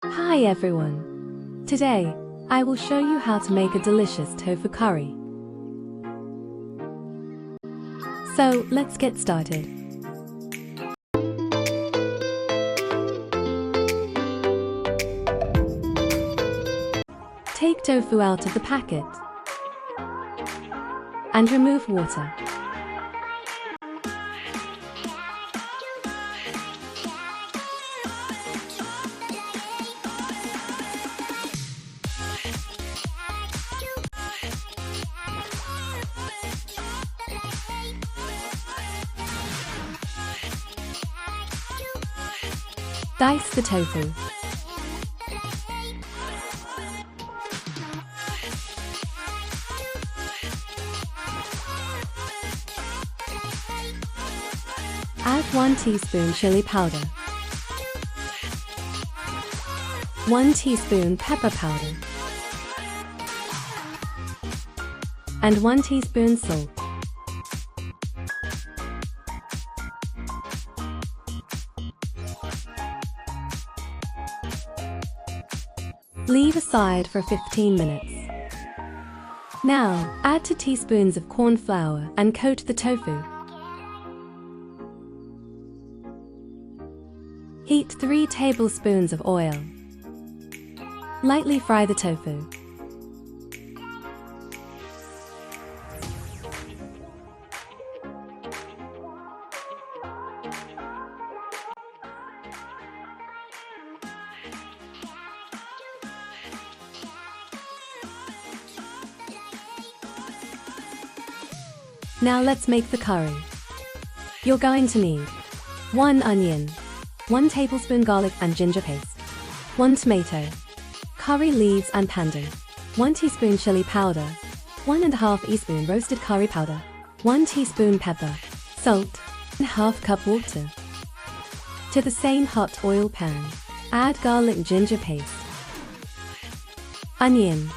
Hi everyone! Today, I will show you how to make a delicious tofu curry. So, let's get started. Take tofu out of the packet and remove water. Dice the tofu. Add 1 teaspoon chili powder, 1 teaspoon pepper powder, and 1 teaspoon salt. Leave aside for 15 minutes. Now, add 2 teaspoons of corn flour and coat the tofu. Heat 3 tablespoons of oil. Lightly fry the tofu. Now let's make the curry. You're going to need 1 onion, 1 tablespoon garlic and ginger paste, 1 tomato, curry leaves and pandan, 1 teaspoon chili powder, 1½ teaspoon roasted curry powder, 1 teaspoon pepper, salt, and ½ cup water. To the same hot oil pan, add garlic ginger paste, onion,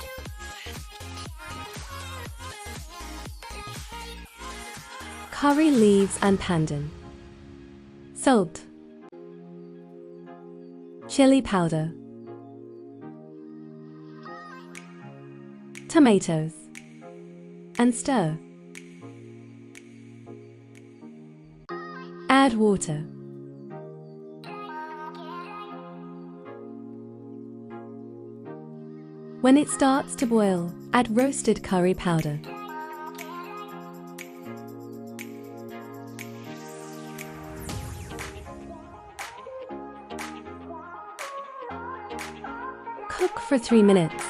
curry leaves and pandan, salt, chili powder, tomatoes, and stir. Add water. When it starts to boil, add roasted curry powder. Cook for 3 minutes.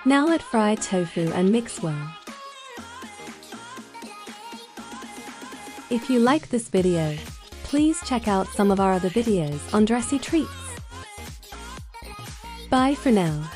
Now add fried tofu and mix well. If you like this video, please check out some of our other videos on Dressytreats. Bye for now.